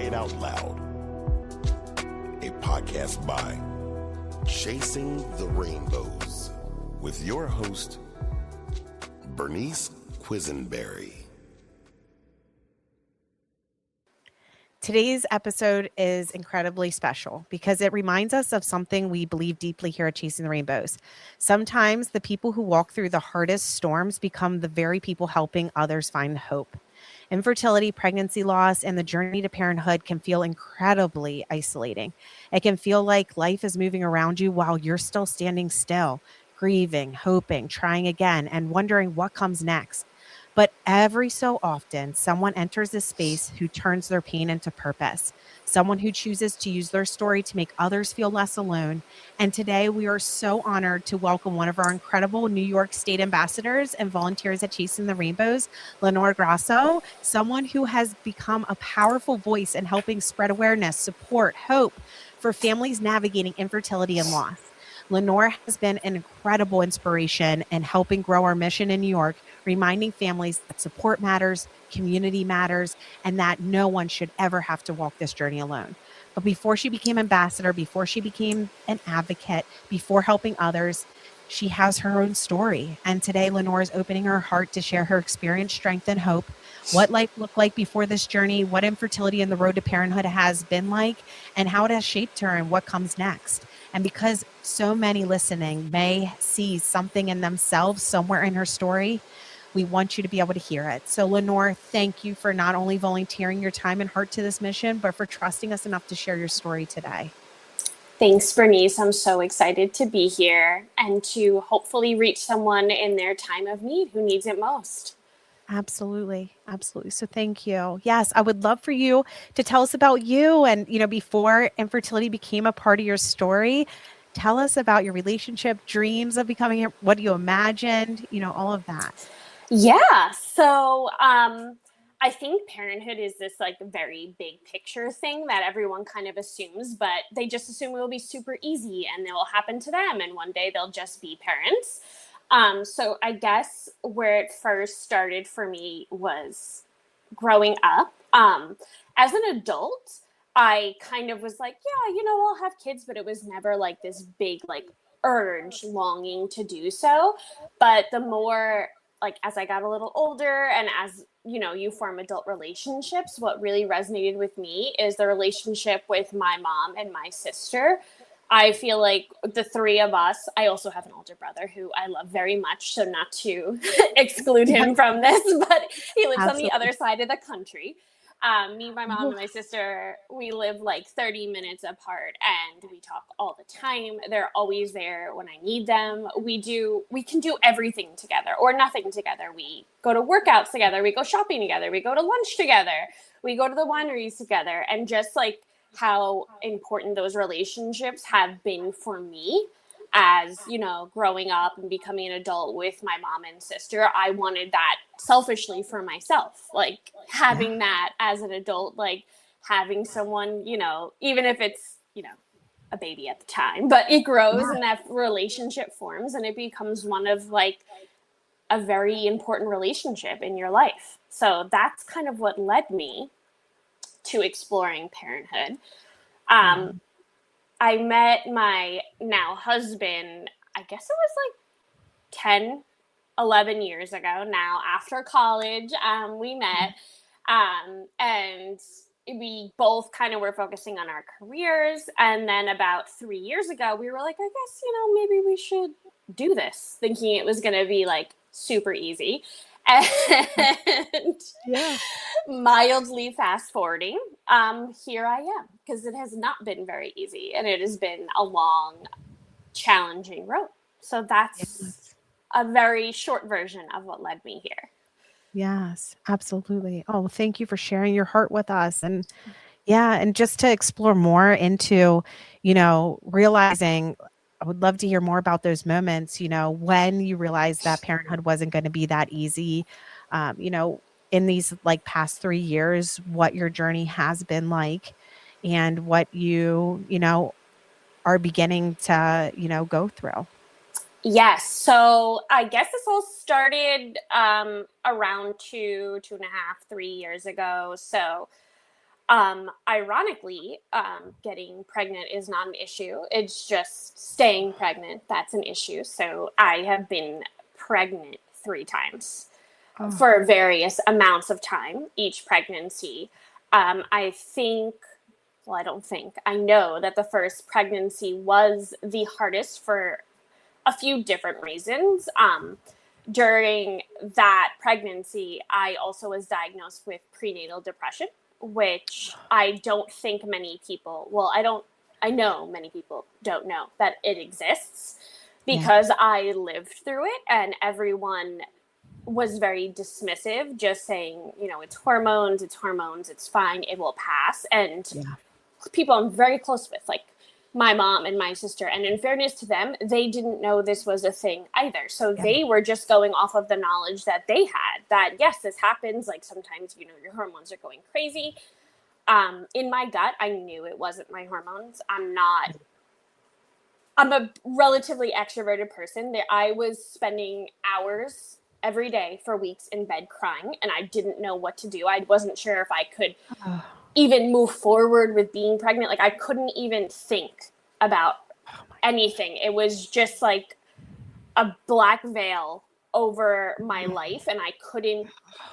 It Out Loud, a podcast by Chasing the Rainbows with your host, Bernice Quisenberry. Today's episode is incredibly special because it reminds us of something we believe deeply here at Chasing the Rainbows. Sometimes the people who walk through the hardest storms become the very people helping others find hope. Infertility, pregnancy loss, and the journey to parenthood can feel incredibly isolating. It can feel like life is moving around you while you're still standing still, grieving, hoping, trying again, and wondering what comes next. But every so often, someone enters this space who turns their pain into purpose, someone who chooses to use their story to make others feel less alone. And today we are so honored to welcome one of our incredible New York State ambassadors and volunteers at Chasing the Rainbows, Lenore Grasso, someone who has become a powerful voice in helping spread awareness, support, hope for families navigating infertility and loss. Lenore has been an incredible inspiration in helping grow our mission in New York, reminding families that support matters, community matters, and that no one should ever have to walk this journey alone. But before she became ambassador, before she became an advocate, before helping others, she has her own story. And today, Lenore is opening her heart to share her experience, strength, and hope, what life looked like before this journey, what infertility and the road to parenthood has been like, and how it has shaped her and what comes next. And because so many listening may see something in themselves somewhere in her story, we want you to be able to hear it. So Lenore, thank you for not only volunteering your time and heart to this mission, but for trusting us enough to share your story today. Thanks, Bernice. I'm so excited to be here and to hopefully reach someone in their time of need who needs it most. Absolutely. Absolutely. So thank you. Yes, I would love for you to tell us about you and, before infertility became a part of your story, tell us about your relationship, dreams of becoming, what you imagined, all of that. Yeah. So, I think parenthood is this very big picture thing that everyone kind of assumes, but they just assume it will be super easy and it will happen to them. And one day they'll just be parents. So I guess where it first started for me was growing up. As an adult, I kind of was like, yeah, I'll have kids, but it was never like this big, urge, longing to do so. But the more, as I got a little older and as, you form adult relationships, what really resonated with me is the relationship with my mom and my sister. I feel like the three of us, I also have an older brother who I love very much, so not to exclude him from this, but he lives on the other side of the country. Me, my mom, and my sister, we live 30 minutes apart and we talk all the time. They're always there when I need them. We can do everything together or nothing together. We go to workouts together. We go shopping together. We go to lunch together. We go to the wineries together. And just how important those relationships have been for me as, growing up and becoming an adult with my mom and sister. I wanted that selfishly for myself, having that as an adult, having someone, even if it's, a baby at the time, but it grows and that relationship forms and it becomes one of a very important relationship in your life. So that's kind of what led me to exploring parenthood. I met my now husband, I guess it was 10, 11 years ago now after college. We met and we both kind of were focusing on our careers. And then about 3 years ago, we were like, I guess, maybe we should do this, thinking it was going to be super easy. And mildly fast forwarding, here I am, because it has not been very easy and it has been a long, challenging road. So that's a very short version of what led me here. Yes, absolutely. Oh, thank you for sharing your heart with us. And and just to explore more into, realizing, I would love to hear more about those moments, when you realized that parenthood wasn't going to be that easy, in these past 3 years, what your journey has been like and what you are beginning to, go through. Yes. So I guess this all started around 2.5, 3 years ago. So Ironically, getting pregnant is not an issue. It's just staying pregnant that's an issue. So I have been pregnant 3 times for various amounts of time each pregnancy. I think, well, I don't think, I know that the first pregnancy was the hardest for a few different reasons. During that pregnancy, I also was diagnosed with prenatal depression, which I don't think many people, well, I know many people don't know that it exists because I lived through it, and everyone was very dismissive, just saying, it's hormones, it's fine, it will pass. And people I'm very close with, like my mom and my sister, and in fairness to them, they didn't know this was a thing either. So they were just going off of the knowledge that they had, that yes, this happens. Like sometimes, your hormones are going crazy. In my gut, I knew it wasn't my hormones. I'm a relatively extroverted person. I was spending hours every day for weeks in bed crying, and I didn't know what to do. I wasn't sure if I could even move forward with being pregnant. Like I couldn't even think about anything. It was just like a black veil over my life, and I couldn't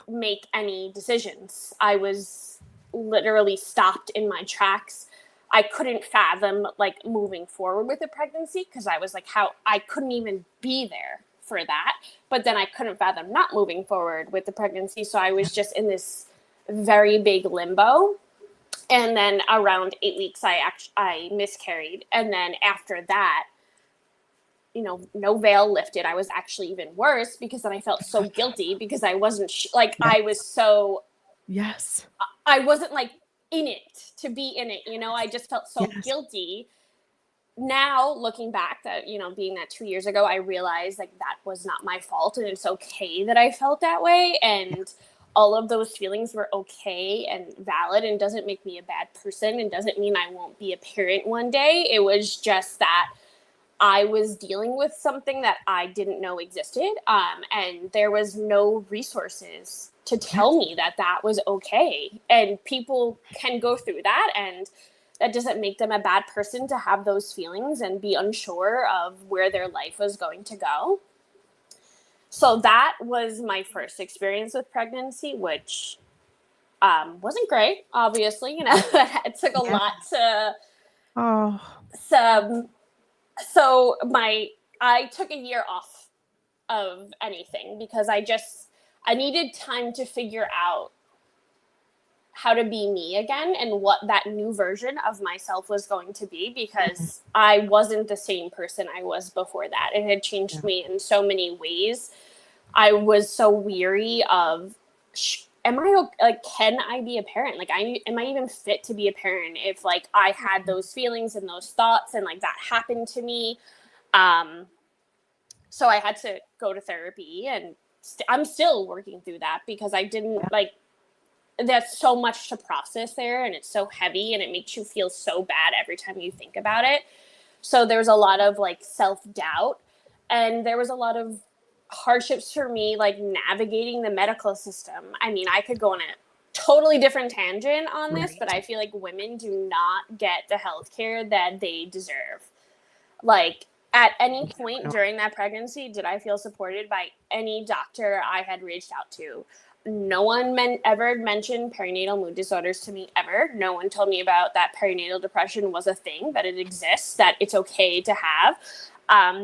make any decisions. I was literally stopped in my tracks. I couldn't fathom like moving forward with the pregnancy because I was like, I couldn't even be there for that. But then I couldn't fathom not moving forward with the pregnancy. So I was just in this very big limbo. And then around 8 weeks, I miscarried. And then after that, no veil lifted. I was actually even worse because then I felt so guilty because I wasn't I was so, I wasn't like in it to be in it. I just felt so guilty. Now looking back that, being that 2 years ago, I realized like that was not my fault, and it's okay that I felt that way. And all of those feelings were okay and valid, and doesn't make me a bad person, and doesn't mean I won't be a parent one day. It was just that I was dealing with something that I didn't know existed. And there was no resources to tell me that that was okay. And people can go through that, and that doesn't make them a bad person to have those feelings and be unsure of where their life was going to go. So that was my first experience with pregnancy, which wasn't great, obviously. It took a lot to... So I took a year off of anything because I needed time to figure out how to be me again and what that new version of myself was going to be, because I wasn't the same person I was before that. It had changed me in so many ways. I was so weary of, can I be a parent? Like, am I even fit to be a parent if like I had those feelings and those thoughts and like that happened to me? So I had to go to therapy, and I'm still working through that because I didn't there's so much to process there, and it's so heavy, and it makes you feel so bad every time you think about it. So there's a lot of like self-doubt, and there was a lot of hardships for me, like navigating the medical system. I mean, I could go on a totally different tangent on this, but I feel like women do not get the healthcare that they deserve. Like, at any point during that pregnancy, did I feel supported by any doctor I had reached out to? No one ever mentioned perinatal mood disorders to me ever. No one told me about that perinatal depression was a thing, that it exists, that it's okay to have.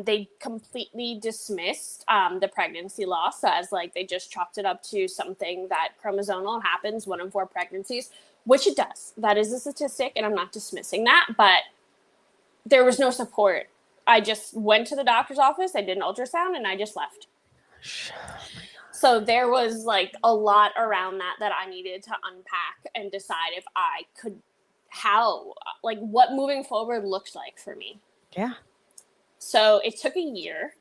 They completely dismissed the pregnancy loss as like they just chalked it up to something that chromosomal happens 1 in 4 pregnancies, which it does. That is a statistic, and I'm not dismissing that, but there was no support. I just went to the doctor's office, I did an ultrasound, and I just left. So there was like a lot around that I needed to unpack and decide if I could, what moving forward looks like for me. Yeah. So it took a year,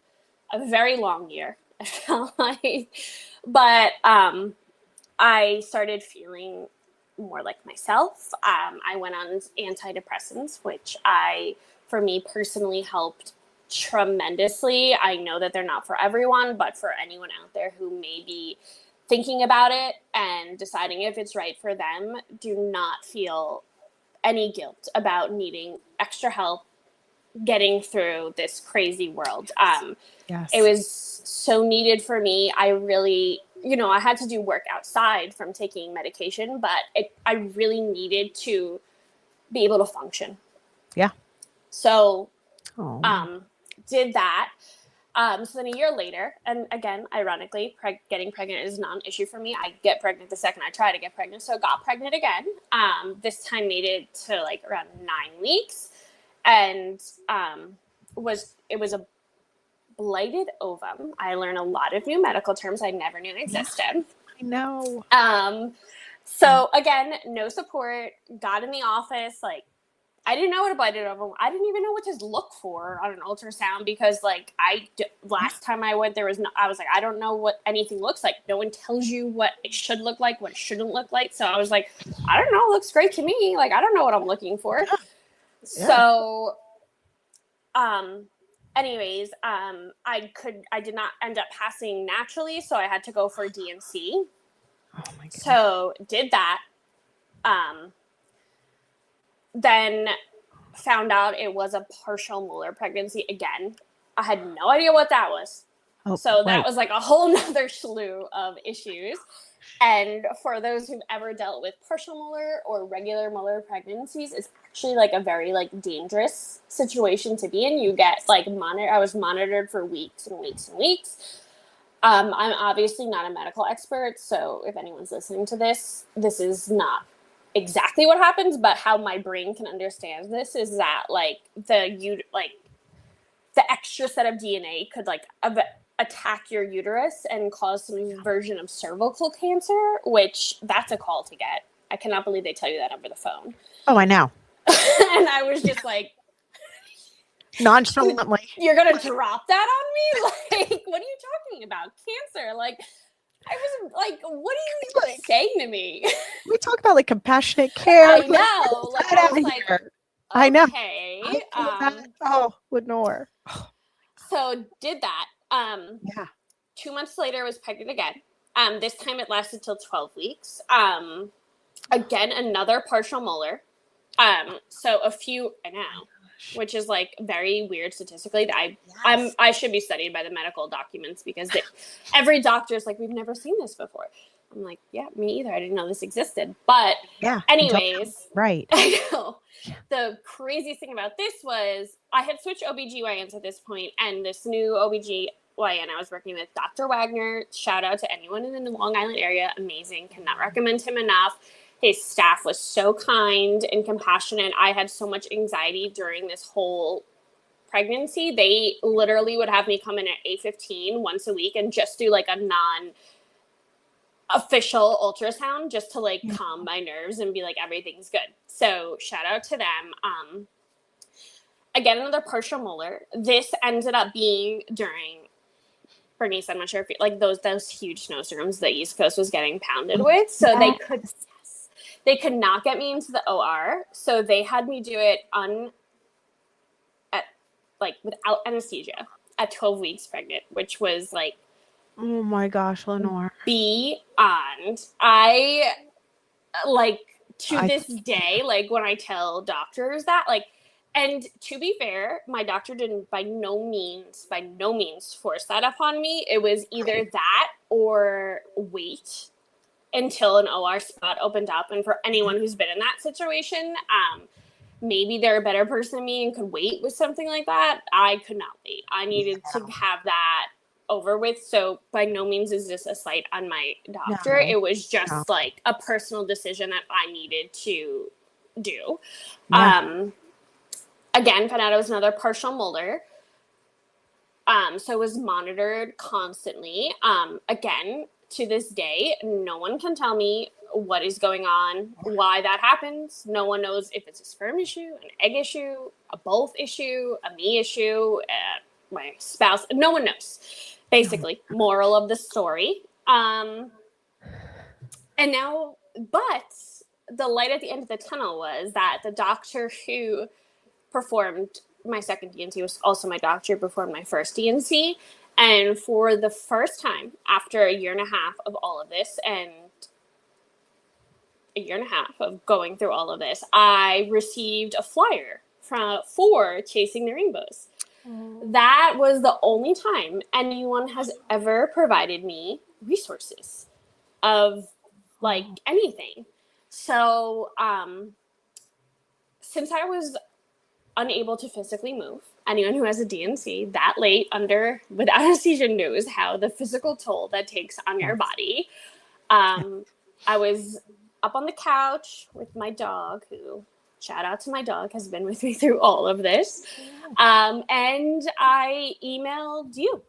a very long year, I felt like, but I started feeling more like myself. I went on antidepressants, which for me personally helped tremendously. I know that they're not for everyone, but for anyone out there who may be thinking about it and deciding if it's right for them, do not feel any guilt about needing extra help getting through this crazy world. Yes. It was so needed for me. I really, I had to do work outside from taking medication, but I really needed to be able to function. Yeah. So, Oh. did that. So then a year later, and again, ironically, getting pregnant is not an issue for me. I get pregnant the second I try to get pregnant. So got pregnant again. This time made it to like around 9 weeks, and it was a blighted ovum. I learned a lot of new medical terms I never knew existed. I know. So again, no support. Got in the office, like, I didn't know what a blighted ovum. I didn't even know what to look for on an ultrasound because, like, last time I went, I was like, I don't know what anything looks like. No one tells you what it should look like, what it shouldn't look like. So I was like, I don't know. It looks great to me. Like, I don't know what I'm looking for. Yeah. So, anyways, I did not end up passing naturally, so I had to go for DNC. Oh my God. So did that. Then found out it was a partial molar pregnancy again. I had no idea what that was. Oh, so that was like a whole nother slew of issues. And for those who've ever dealt with partial molar or regular molar pregnancies, it's actually like a very like dangerous situation to be in. You get like I was monitored for weeks and weeks and weeks. I'm obviously not a medical expert, so if anyone's listening to this is not exactly what happens, but how my brain can understand this is that like the extra set of DNA could like attack your uterus and cause some version of cervical cancer, which that's a call to get. I cannot believe they tell you that over the phone. Oh, I know. And I was just like, nonchalantly, you're gonna drop that on me? Like, what are you talking about? Cancer? Like, I was like, what are you saying to me? We talk about like compassionate care. I know. Like, I was like, okay. I know. Oh, Lenore. So did that. Yeah. 2 months later, I was pregnant again. This time it lasted till 12 weeks. Again, another partial molar. So I know, which is like very weird statistically. I should be studied by the medical documents because every doctor is like, we've never seen this before. I'm like, yeah, me either. I didn't know this existed. But yeah, anyways, right. I know. The craziest thing about this was I had switched OBGYNs at this point, and this new OBGYN I was working with, Dr. Wagner, shout out to anyone in the Long Island area, amazing, cannot recommend him enough. His staff was so kind and compassionate. I had so much anxiety during this whole pregnancy. They literally would have me come in at 8:15 once a week and just do like a non-official ultrasound just to like calm my nerves and be like, everything's good. So shout out to them. Again, another partial molar. This ended up being during, Bernice, I'm not sure if like those huge snowstorms the East Coast was getting pounded with. So they could not get me into the OR. So they had me do it without anesthesia at 12 weeks pregnant, which was like, oh my gosh, Lenore. Beyond. I like this day, like when I tell doctors that, like, and to be fair, my doctor didn't by no means force that upon me. It was either that or wait until an OR spot opened up. And for anyone who's been in that situation, maybe they're a better person than me and could wait with something like that. I could not wait. I needed to have that over with. So by no means is this a slight on my doctor. No. It was just like a personal decision that I needed to do. Yeah. Again, found out it was another partial molar. So it was monitored constantly. Again, to this day, no one can tell me what is going on, why that happens. No one knows if it's a sperm issue, an egg issue, a both issue, a me issue, my spouse. No one knows, basically. Moral of the story. And now, but the light at the end of the tunnel was that the doctor who performed my second DNC was also my doctor who performed my first DNC. And for the first time after a year and a half of all of this, and a year and a half of going through all of this, I received a flyer for Chasing the Rainbows. That was the only time anyone has ever provided me resources of like anything. So since I was unable to physically move, anyone who has a DNC that late without anesthesia knows how the physical toll that takes on your body. I was up on the couch with my dog, who, shout out to my dog, has been with me through all of this. And I emailed you,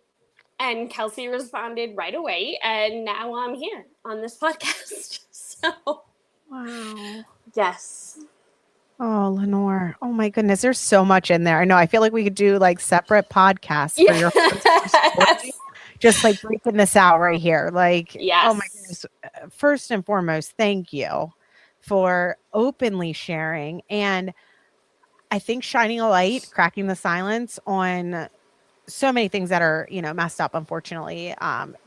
and Kelsey responded right away. And now I'm here on this podcast. So, wow. Yes. Oh, Lenore. Oh my goodness. There's so much in there. I know. I feel like we could do like separate podcasts for your story. Just like breaking this out right here. Like, yes. Oh my goodness. First and foremost, thank you for openly sharing. And I think shining a light, cracking the silence on so many things that are, messed up, unfortunately,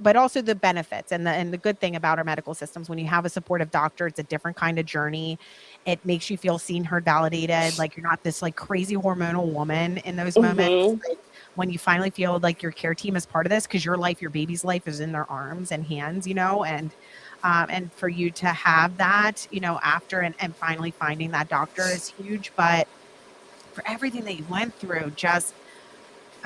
but also the benefits and the good thing about our medical systems. When you have a supportive doctor, it's a different kind of journey. It makes you feel seen, heard, validated. Like you're not this like crazy hormonal woman in those moments. Like, when you finally feel like your care team is part of this, because your life, your baby's life is in their arms and hands, and for you to have that, after and finally finding that doctor is huge. But for everything that you went through,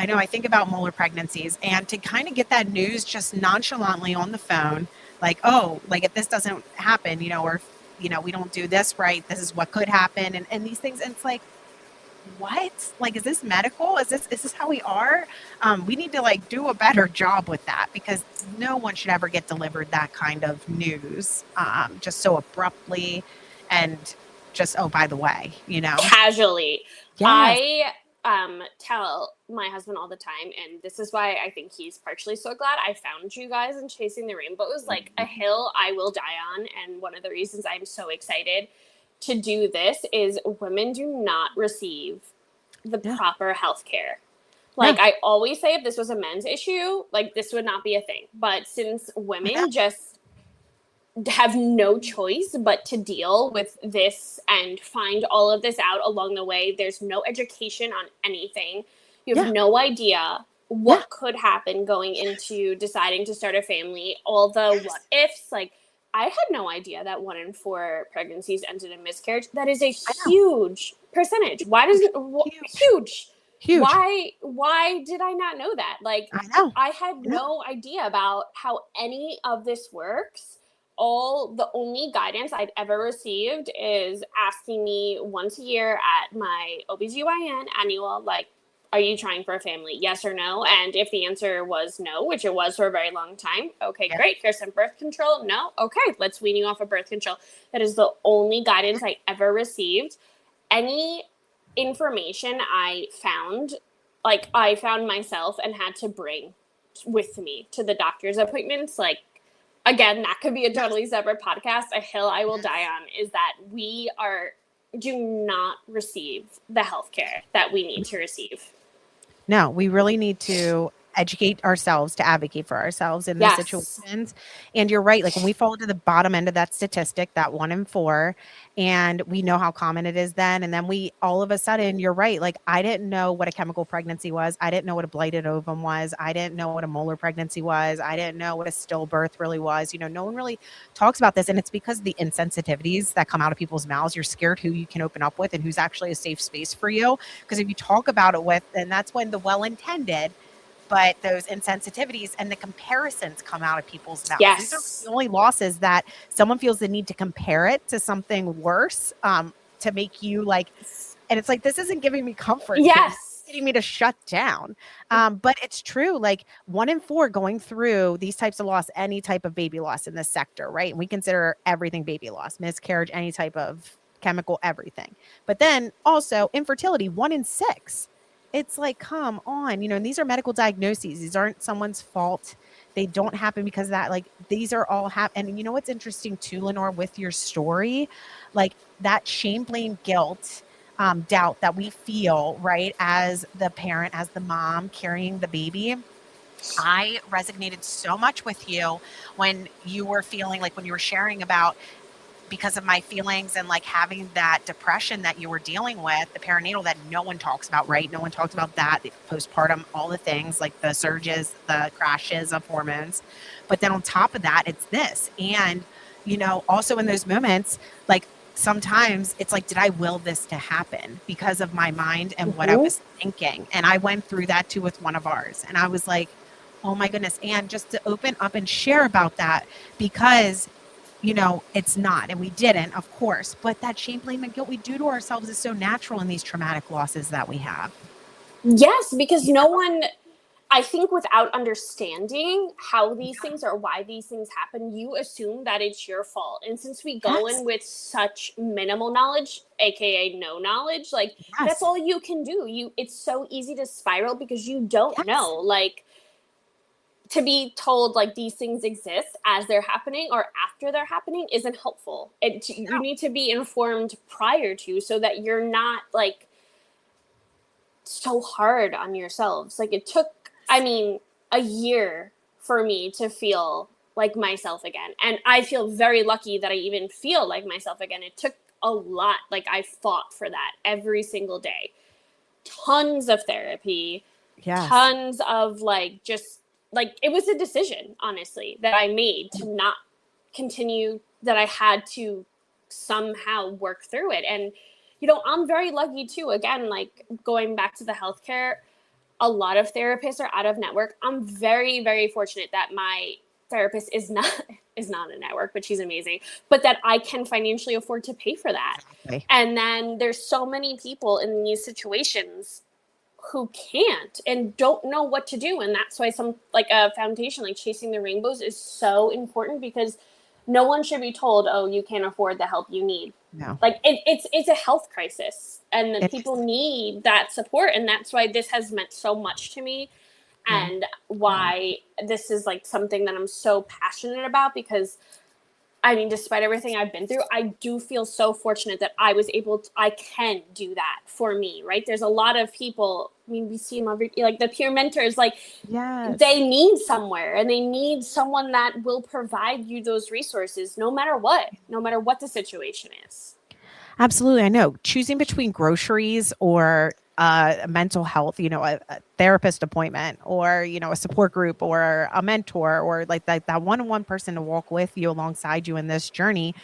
I know I think about molar pregnancies, and to kind of get that news just nonchalantly on the phone, like, oh, like if this doesn't happen, or, we don't do this right, this is what could happen. And these things. And it's like, what? Like, is this medical? Is this how we are? We need to like do a better job with that, because no one should ever get delivered that kind of news, just so abruptly and just, oh, by the way, casually. Yes. I tell my husband all the time, and this is why I think he's partially so glad I found you guys in Chasing the Rainbows, like a hill I will die on. And one of the reasons I'm so excited to do this is women do not receive the proper health care. Like, I always say, if this was a men's issue, like, this would not be a thing. But since women just have no choice but to deal with this and find all of this out along the way, there's no education on anything. You have no idea what could happen going into deciding to start a family, all the what ifs. Like, I had no idea that 1 in 4 pregnancies ended in miscarriage. That is a huge percentage. Why does it huge? Why did I not know that? Like, I had no idea about how any of this works. The only guidance I'd ever received is asking me once a year at my OBGYN annual, like, are you trying for a family? Yes or no? And if the answer was no, which it was for a very long time, okay, great. Here's some birth control. No? Okay, let's wean you off of birth control. That is the only guidance I ever received. Any information I found myself and had to bring with me to the doctor's appointments. Like, again, that could be a totally separate podcast. A hill I will die on is that we do not receive the healthcare that we need to receive. No, we really need to educate ourselves, to advocate for ourselves in these situations. And you're right. Like, when we fall to the bottom end of that statistic, that 1 in 4, and we know how common it is then. And then we, all of a sudden, you're right. Like, I didn't know what a chemical pregnancy was. I didn't know what a blighted ovum was. I didn't know what a molar pregnancy was. I didn't know what a stillbirth really was. No one really talks about this. And it's because of the insensitivities that come out of people's mouths. You're scared who you can open up with and who's actually a safe space for you. Because if you talk about it with, and that's when the well-intended, but those insensitivities and the comparisons come out of people's mouths. Yes. These are the only losses that someone feels the need to compare it to something worse, to make you like, and it's like, this isn't giving me comfort. Yes. It's getting me to shut down. But it's true. Like, 1 in 4 going through these types of loss, any type of baby loss in this sector, right? And we consider everything baby loss, miscarriage, any type of chemical, everything. But then also infertility, 1 in 6. It's like, come on, and these are medical diagnoses. These aren't someone's fault. They don't happen because of that. Like, these are all and what's interesting too, Lenore, with your story, like that shame, blame, guilt, doubt that we feel, right, as the parent, as the mom carrying the baby, I resonated so much with you when you were feeling like when you were sharing about because of my feelings and like having that depression that you were dealing with, the perinatal that no one talks about, right? No one talks about that, the postpartum, all the things like the surges, the crashes of hormones. But then on top of that, it's this. And, you know, also in those moments, like sometimes it's like, did I will this to happen because of my mind and what I was thinking? And I went through that too with one of ours. And I was like, oh my goodness. And just to open up and share about that because you know, it's not. And we didn't, of course. But that shame, blame, and guilt we do to ourselves is so natural in these traumatic losses that we have. Yes, because no one, I think without understanding how these things or why these things happen, you assume that it's your fault. And since we go in with such minimal knowledge, aka no knowledge, like that's all you can do. It's so easy to spiral because you don't know. Like, to be told like these things exist as they're happening or after they're happening isn't helpful. You need to be informed prior to so that you're not like so hard on yourselves. Like it took, I mean, a year for me to feel like myself again. And I feel very lucky that I even feel like myself again. It took a lot. Like I fought for that every single day. Tons of therapy, tons of like just like it was a decision, honestly, that I made to not continue, that I had to somehow work through it. And, you know, I'm very lucky too. Again, like going back to the healthcare, a lot of therapists are out of network. I'm very, very fortunate that my therapist is not a network, but she's amazing, but that I can financially afford to pay for that. Exactly. And then there's so many people in these situations who can't and don't know what to do. And that's why some like a foundation like Chasing the Rainbows is so important, because no one should be told, oh, you can't afford the help you need. No. Like it's a health crisis and people need that support. And that's why this has meant so much to me and why this is like something that I'm so passionate about, because I mean, despite everything I've been through, I do feel so fortunate that I can do that for me, right? There's a lot of people, I mean, we see them like the peer mentors, like they need somewhere and they need someone that will provide you those resources no matter what the situation is. Absolutely. I know choosing between groceries or mental health, you know, a therapist appointment or, you know, a support group or a mentor or like that one-on-one person to walk with you alongside you in this journey.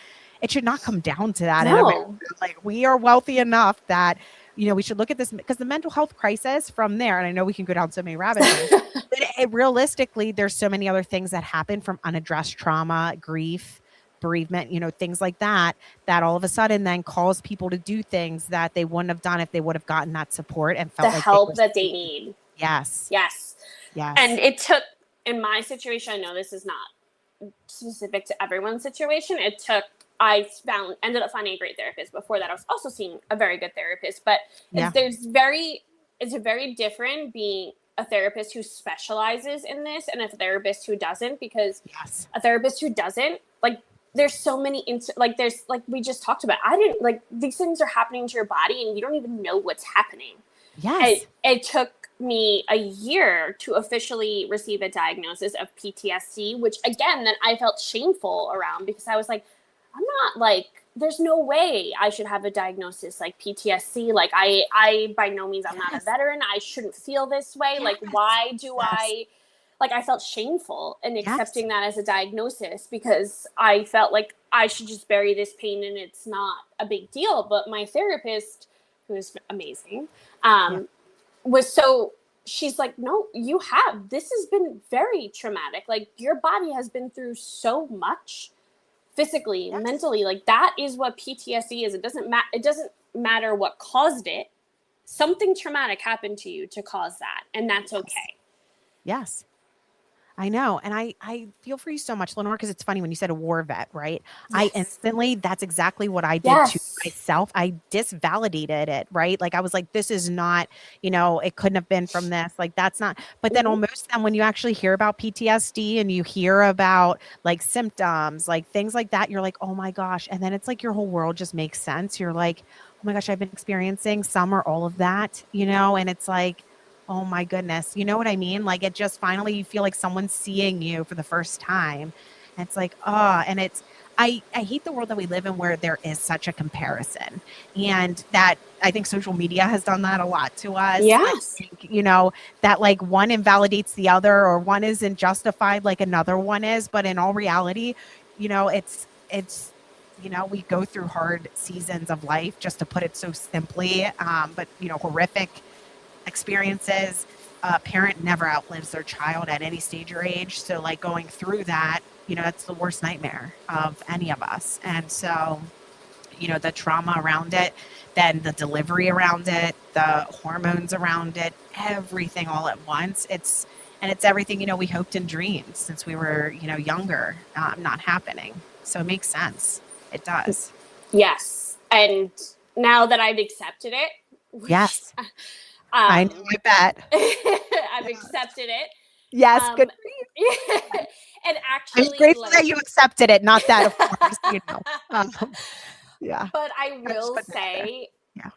It should not come down to that. No. And like we are wealthy enough that, you know, we should look at this because the mental health crisis from there, and I know we can go down so many rabbit holes, but realistically, there's so many other things that happen from unaddressed trauma, grief, bereavement, you know, things like that all of a sudden then cause people to do things that they wouldn't have done if they would have gotten that support and felt the help that they need. Yes. And it took, in my situation, I know this is not specific to everyone's situation. I ended up finding a great therapist. Before that, I was also seeing a very good therapist, but it's very different being a therapist who specializes in this and a therapist who doesn't, because a therapist who doesn't, like, there's so many, there's like we just talked about, I didn't like these things are happening to your body and you don't even know what's happening. It took me a year to officially receive a diagnosis of PTSD, which again, then I felt shameful around because I was like, I'm not like, there's no way I should have a diagnosis like PTSD. Like I by no means, I'm not a veteran. I shouldn't feel this way. Like, why do I felt shameful in accepting that as a diagnosis because I felt like I should just bury this pain and it's not a big deal. But my therapist, who is amazing, she's like, no, this has been very traumatic. Like your body has been through so much physically, mentally, like that is what PTSD is. It doesn't matter what caused it. Something traumatic happened to you to cause that. And that's okay. Yes. I know. And I feel for you so much, Lenore, because it's funny when you said a war vet, right? I instantly, that's exactly what I did to myself. I disvalidated it, right? Like I was like, this is not, you know, it couldn't have been from this. Like that's not, but then almost then when you actually hear about PTSD and you hear about like symptoms, like things like that, you're like, oh my gosh. And then it's like your whole world just makes sense. You're like, oh my gosh, I've been experiencing some or all of that, you know? And it's like, oh my goodness. You know what I mean? Like it just finally you feel like someone's seeing you for the first time. And it's like, oh, and it's I hate the world that we live in where there is such a comparison. And that I think social media has done that a lot to us. I Yes. think, you know, that like one invalidates the other or one isn't justified like another one is. But in all reality, you know, it's you know, we go through hard seasons of life, just to put it so simply, but, you know, horrific experiences. A parent never outlives their child at any stage or age. So like going through that, you know, that's the worst nightmare of any of us. And so, you know, the trauma around it, then the delivery around it, the hormones around it, everything all at once. It's everything, you know, we hoped and dreamed since we were, you know, younger, not happening. So it makes sense. It does. Yes. And now that I've accepted it. Yes. I know, I bet. I've accepted it. Yes, good for you. And actually, I'm grateful that you accepted it, not that, of course, you know. Yeah. But I will say,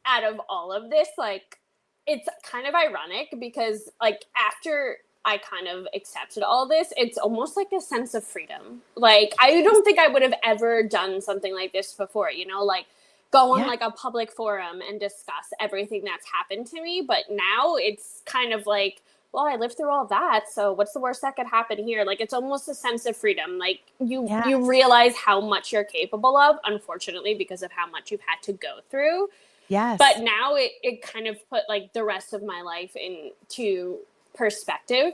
out of all of this, like, it's kind of ironic because, like, after I kind of accepted all this, it's almost like a sense of freedom. Like, I don't think I would have ever done something like this before, you know, like, go on like a public forum and discuss everything that's happened to me. But now it's kind of like, well, I lived through all that, so what's the worst that could happen here? Like, it's almost a sense of freedom. Like, you realize how much you're capable of, unfortunately, because of how much you've had to go through. Yes. But now it kind of put, like, the rest of my life into perspective.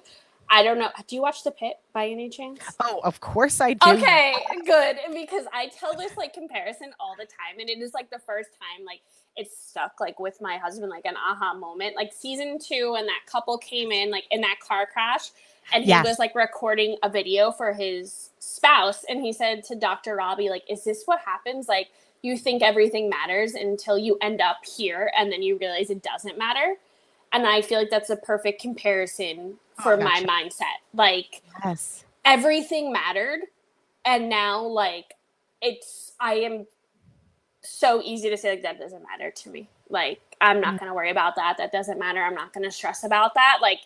I don't know. Do you watch The Pit by any chance? Oh, of course I do. Okay, good. Because I tell this, like, comparison all the time, and it is, like, the first time, like, it's stuck, like, with my husband, like, an aha moment. Like, season 2, and that couple came in, like, in that car crash, and he was, like, recording a video for his spouse, and he said to Dr. Robbie, like, is this what happens? Like, you think everything matters until you end up here, and then you realize it doesn't matter. And I feel like that's a perfect comparison for my mindset. Like, everything mattered, and now, like, I am so easy to say, like, that doesn't matter to me. Like, I'm not going to worry about that. That doesn't matter. I'm not going to stress about that. Like,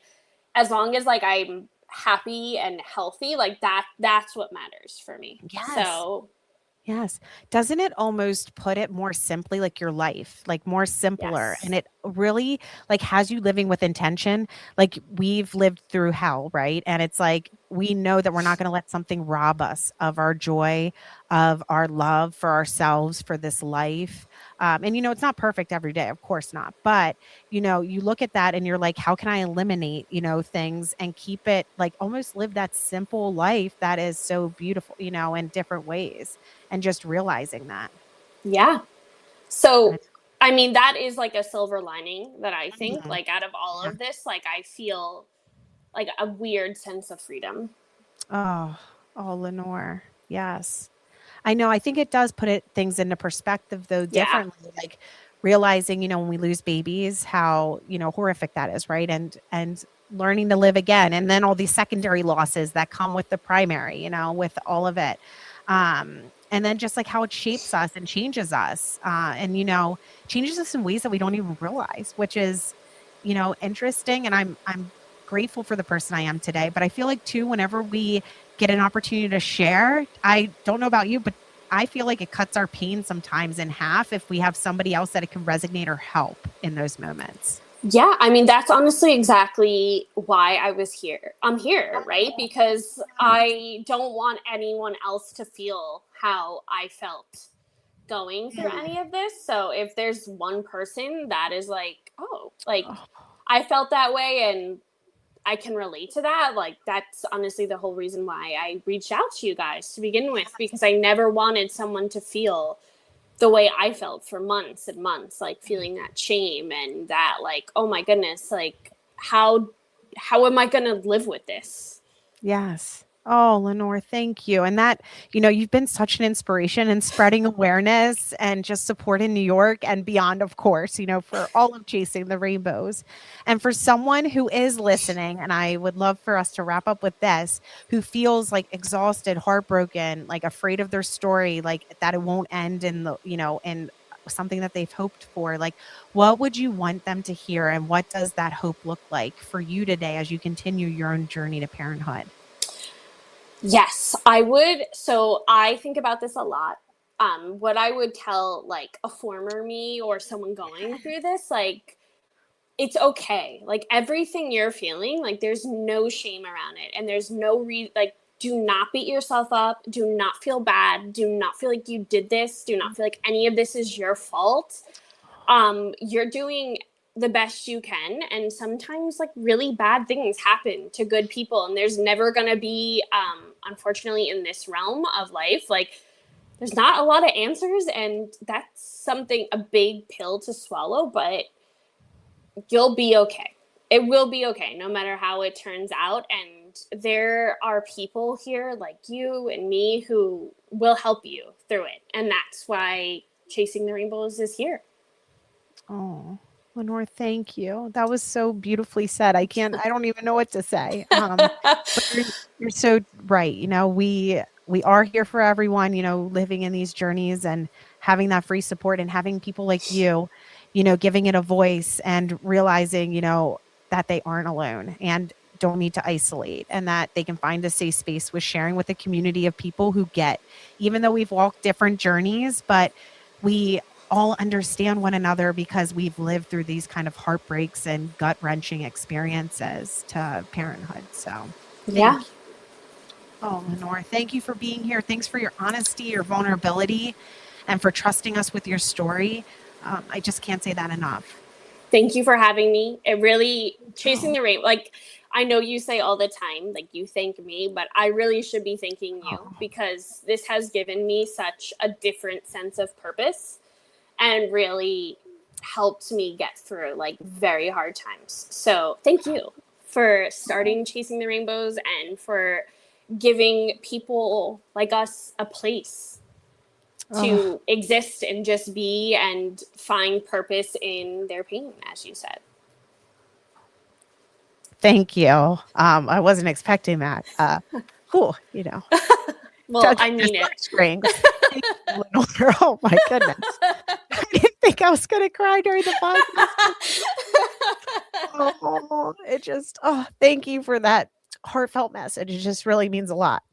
as long as, like, I'm happy and healthy, like, that's what matters for me. Yes. So. Yes. Doesn't it almost put it more simply, like your life, like more simpler? Yes. And it really like has you living with intention. Like we've lived through hell, right? And it's like, we know that we're not going to let something rob us of our joy, of our love for ourselves, for this life. And, you know, it's not perfect every day, of course not. But, you know, you look at that and you're like, how can I eliminate, you know, things and keep it like almost live that simple life that is so beautiful, you know, in different ways. And just realizing that. Yeah. So, I mean, that is like a silver lining that I think, like, out of all of this, like, I feel like a weird sense of freedom. Oh, Lenore. Yes. I know. I think it does put things into perspective, though, differently. Like realizing, you know, when we lose babies, how, you know, horrific that is, right? And learning to live again. And then all these secondary losses that come with the primary, you know, with all of it. And then just like how it shapes us and changes us, and, you know, changes us in ways that we don't even realize, which is, you know, interesting. And I'm grateful for the person I am today. But I feel like too, whenever we get an opportunity to share, I don't know about you, but I feel like it cuts our pain sometimes in half if we have somebody else that it can resonate or help in those moments. Yeah, I mean, that's honestly exactly why I'm here, right? Because I don't want anyone else to feel how I felt going through any of this. So if there's one person that is like, oh, like I felt that way and I can relate to that, like that's honestly the whole reason why I reached out to you guys to begin with, because I never wanted someone to feel the way I felt for months and months, like feeling that shame and that, like, oh my goodness, like how am I going to live with this? Yes. Oh, Lenore, thank you. And that, you know, you've been such an inspiration in spreading awareness and just support in New York and beyond, of course, you know, for all of Chasing the Rainbows. And for someone who is listening, and I would love for us to wrap up with this, who feels like exhausted, heartbroken, like afraid of their story, like that it won't end in the, you know, in something that they've hoped for, like, what would you want them to hear? And what does that hope look like for you today as you continue your own journey to parenthood? Yes, I would. So I think about this a lot. What I would tell like a former me or someone going through this, like, it's okay. Like everything you're feeling, like there's no shame around it. And there's no like, do not beat yourself up. Do not feel bad. Do not feel like you did this. Do not feel like any of this is your fault. You're doing the best you can. And sometimes like really bad things happen to good people. And there's never going to be, unfortunately in this realm of life, like there's not a lot of answers. And that's something, a big pill to swallow, but you'll be okay. It will be okay, no matter how it turns out. And there are people here like you and me who will help you through it. And that's why Chasing the Rainbows is here. Oh, Lenore, thank you. That was so beautifully said. I don't even know what to say. But you're so right. You know, we are here for everyone, you know, living in these journeys and having that free support and having people like you, you know, giving it a voice and realizing, you know, that they aren't alone and don't need to isolate, and that they can find a safe space with sharing with a community of people who get, even though we've walked different journeys, but we all understand one another because we've lived through these kind of heartbreaks and gut-wrenching experiences to parenthood. So Yeah. Oh, Lenore, thank you for being here. Thanks for your honesty, your vulnerability, and for trusting us with your story. I just can't say that enough. Thank you for having me. It really, Chasing the Rainbow, like, I know you say all the time, like you thank me, but I really should be thanking you because this has given me such a different sense of purpose and really helped me get through like very hard times. So thank you for starting Chasing the Rainbows and for giving people like us a place to exist and just be and find purpose in their pain, as you said. Thank you. I wasn't expecting that. You know. Well, I mean it. Strings. Oh my goodness. I didn't think I was going to cry during the podcast. Thank you for that heartfelt message. It just really means a lot.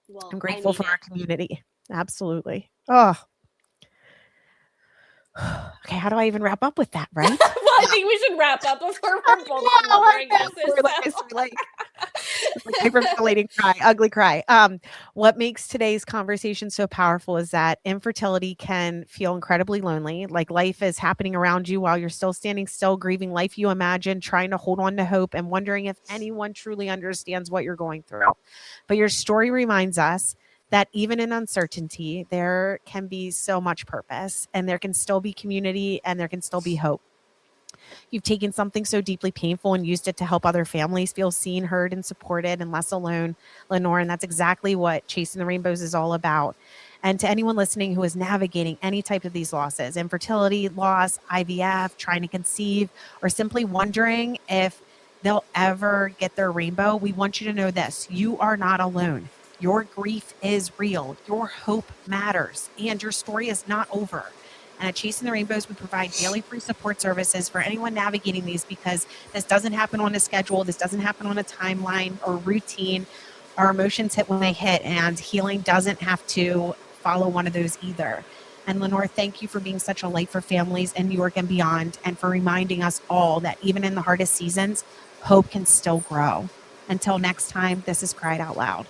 Well, I'm grateful for our community. Absolutely. Oh. Okay, how do I even wrap up with that, right? Well, I think we should wrap up before we're both blubbering at this. Like hyperventilating cry, ugly cry. What makes today's conversation so powerful is that infertility can feel incredibly lonely. Like life is happening around you while you're still standing still, grieving life you imagine, trying to hold on to hope and wondering if anyone truly understands what you're going through. But your story reminds us that even in uncertainty, there can be so much purpose and there can still be community and there can still be hope. You've taken something so deeply painful and used it to help other families feel seen, heard, and supported and less alone, Lenore. And that's exactly what Chasing the Rainbows is all about. And to anyone listening who is navigating any type of these losses, infertility, loss, IVF, trying to conceive, or simply wondering if they'll ever get their rainbow, we want you to know this: you are not alone. Your grief is real. Your hope matters. And your story is not over. And at Chasing the Rainbows, we provide daily free support services for anyone navigating these, because this doesn't happen on a schedule. This doesn't happen on a timeline or routine. Our emotions hit when they hit, and healing doesn't have to follow one of those either. And Lenore, thank you for being such a light for families in New York and beyond, and for reminding us all that even in the hardest seasons, hope can still grow. Until next time, this is Cried Out Loud.